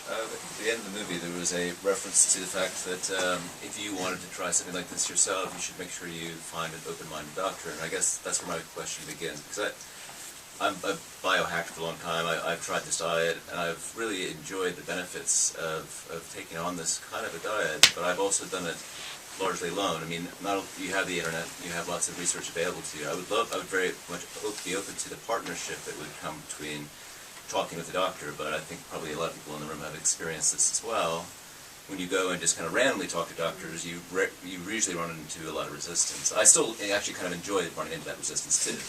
At the end of the movie, there was a reference to the fact that if you wanted to try something like this yourself, you should make sure you find an open-minded doctor. And I guess that's where my question begins. Because I've biohacked for a long time. I've tried this diet, and I've really enjoyed the benefits of taking on this kind of a diet. But I've also done it largely alone. I mean, you have the internet, you have lots of research available to you. I would very much be open to the partnership that would come between talking with the doctor, but I think probably a lot of people in the room have experienced this as well. When you go and just kind of randomly talk to doctors, you usually run into a lot of resistance. I still actually kind of enjoy running into that resistance too.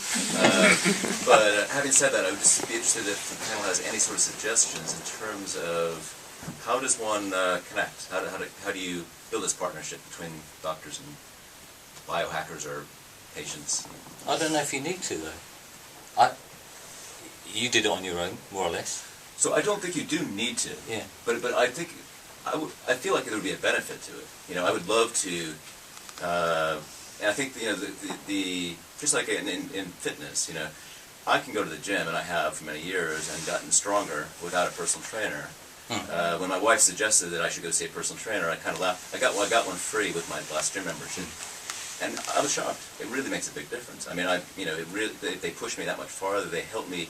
But having said that, I would just be interested if the panel has any sort of suggestions in terms of how does one connect? How do you build this partnership between doctors and biohackers or patients? I don't know if you need to though. You did it on your own, more or less. So I don't think you do need to. Yeah. But I think I feel like there would be a benefit to it. You know, I would love to. And I think the just like in fitness, you know, I can go to the gym, and I have for many years, and gotten stronger without a personal trainer. When my wife suggested that I should go see a personal trainer, I kind of laughed. I got one free with my last gym membership. And I was shocked. It really makes a big difference. I mean, they push me that much farther. They help me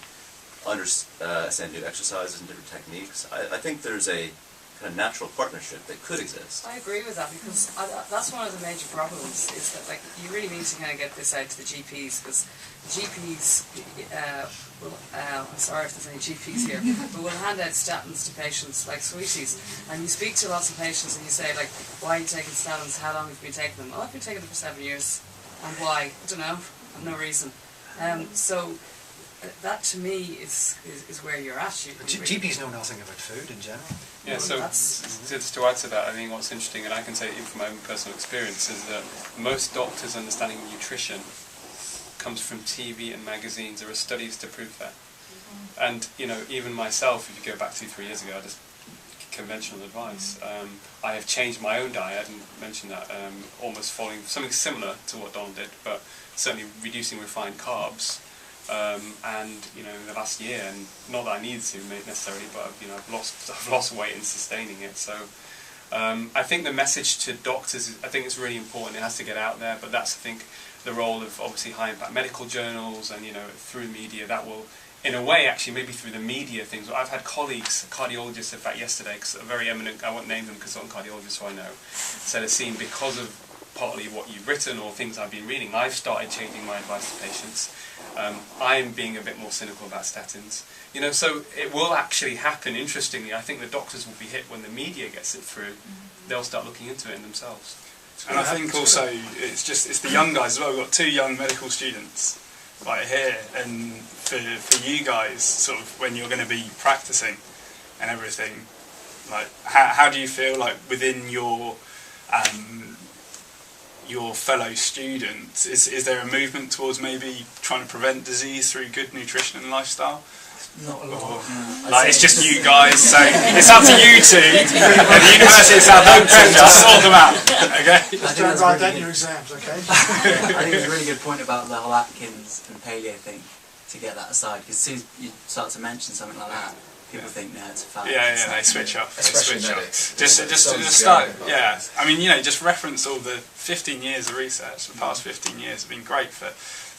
understand new exercises and different techniques. I think there's a kind of natural partnership that could exist. I agree with that, because that's one of the major problems, is that like you really need to kind of get this out to the GPs, because GPs I'm sorry if there's any GPs here, but will hand out statins to patients like sweeties, and you speak to lots of patients and you say like, why are you taking statins, how long have you been taking them? Oh, I've been taking them for 7 years. And why? I don't know. I've no reason. So that to me is where you're at. GPs know nothing about food in general. Yeah, so just to add to that, I think what's interesting, and I can say it from my own personal experience, is that most doctors' understanding of nutrition comes from TV and magazines. There are studies to prove that. And, you know, even myself, if you go back 2-3 years ago, I just conventional advice. I have changed my own diet, I didn't mention that, almost following something similar to what Donald did, but certainly reducing refined carbs. And you know, in the last year, and not that I needed to necessarily, but you know, I've lost weight in sustaining it. So I think the message to doctors, I think it's really important. It has to get out there, but that's, I think, the role of obviously high impact medical journals and, you know, through media. That will, in a way, actually maybe through the media things. I've had colleagues, cardiologists, in fact, yesterday, because a very eminent, I won't name them because I'm a cardiologist, so I know, said a scene because of partly what you've written or things I've been reading, I've started changing my advice to patients. I'm being a bit more cynical about statins. You know, so it will actually happen. Interestingly, I think the doctors will be hit when the media gets it through. They'll start looking into it themselves. And I think also it's the young guys as well. We've got 2 young medical students right here, and for you guys, sort of when you're going to be practicing and everything, like how do you feel like within your fellow students, is there a movement towards maybe trying to prevent disease through good nutrition and lifestyle? Not a lot. Like, it's just you guys, so it's up to you two and the University of Southampton to sort them out. Okay? Just don't write that in your exams, okay? I think it's a really good point about the whole Atkins and paleo thing, to get that aside, because as soon as you start to mention something like that, people think, no, it's a fad. Yeah, they switch up. Especially medics. Just start, yeah. I mean, you know, just reference all the 15 years of research. The past 15 years have been great for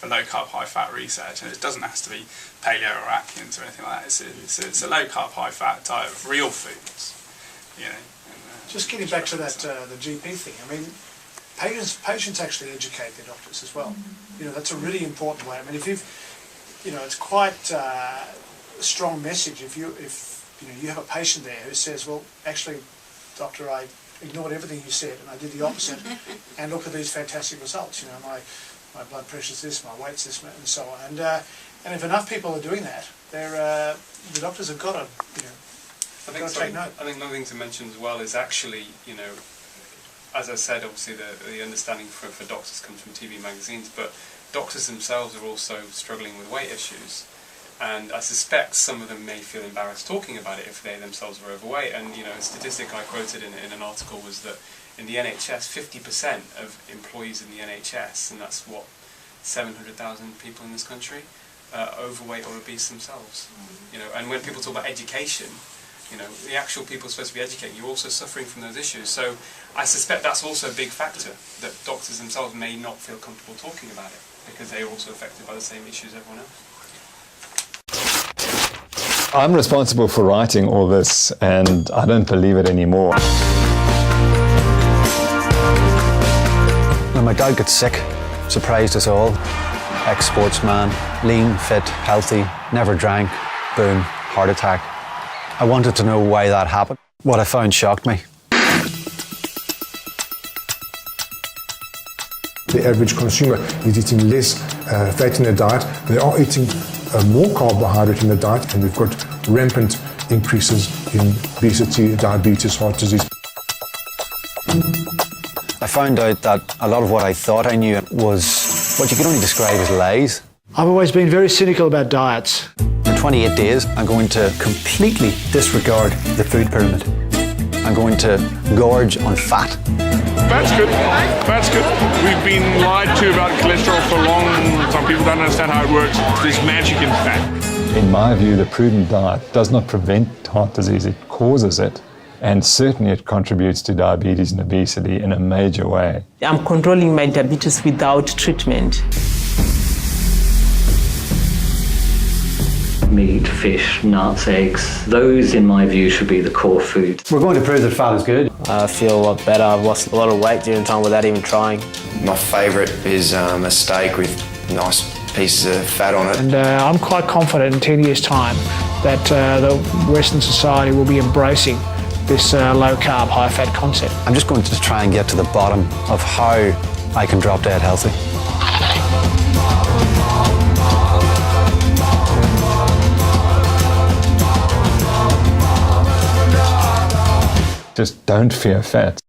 low-carb, high-fat research, and it doesn't have to be paleo or Atkins or anything like that. It's a low-carb, high-fat diet of real foods, you know. Just getting back to that, the GP thing, I mean, patients actually educate their doctors as well. You know, that's a really important way. I mean, if you know, it's quite a strong message if you know, you have a patient there who says, well, actually, doctor, I ignored everything you said and I did the opposite, and look at these fantastic results. You know, my blood pressure's this, my weight's this, and so on. And if enough people are doing that, the doctors have got to, you know, take note. I think another thing to mention as well is actually, you know, as I said, obviously the understanding for doctors comes from TV magazines, but doctors themselves are also struggling with weight issues. And I suspect some of them may feel embarrassed talking about it if they themselves are overweight. And, you know, a statistic I quoted in an article was that in the NHS, 50% of employees in the NHS, and that's what, 700,000 people in this country, are overweight or obese themselves. You know, and when people talk about education, You know, the actual people supposed to be educating, you're also suffering from those issues. So I suspect that's also a big factor, that doctors themselves may not feel comfortable talking about it, because they're also affected by the same issues as everyone else. I'm responsible for writing all this, and I don't believe it anymore. When my dad got sick, surprised us all. Ex-sportsman, lean, fit, healthy, never drank, boom, heart attack. I wanted to know why that happened. What I found shocked me. The average consumer is eating less fat in their diet. They are eating more carbohydrate in their diet, and we've got rampant increases in obesity, diabetes, heart disease. I found out that a lot of what I thought I knew was what you could only describe as lies. I've always been very cynical about diets. For 28 days, I'm going to completely disregard the food pyramid. I'm going to gorge on fat. That's good. That's good. We've been lied to about cholesterol for long. Some people don't understand how it works. There's magic in fat. In my view, the prudent diet does not prevent heart disease, it causes it. And certainly it contributes to diabetes and obesity in a major way. I'm controlling my diabetes without treatment. Meat, fish, nuts, eggs, those in my view should be the core food. We're going to prove that fat is good. I feel a lot better. I've lost a lot of weight during time without even trying. My favourite is a steak with nice pieces of fat on it. And I'm quite confident in 10 years' time that the Western society will be embracing this low-carb, high-fat concept. I'm just going to try and get to the bottom of how I can drop dead healthy. Just don't fear fat.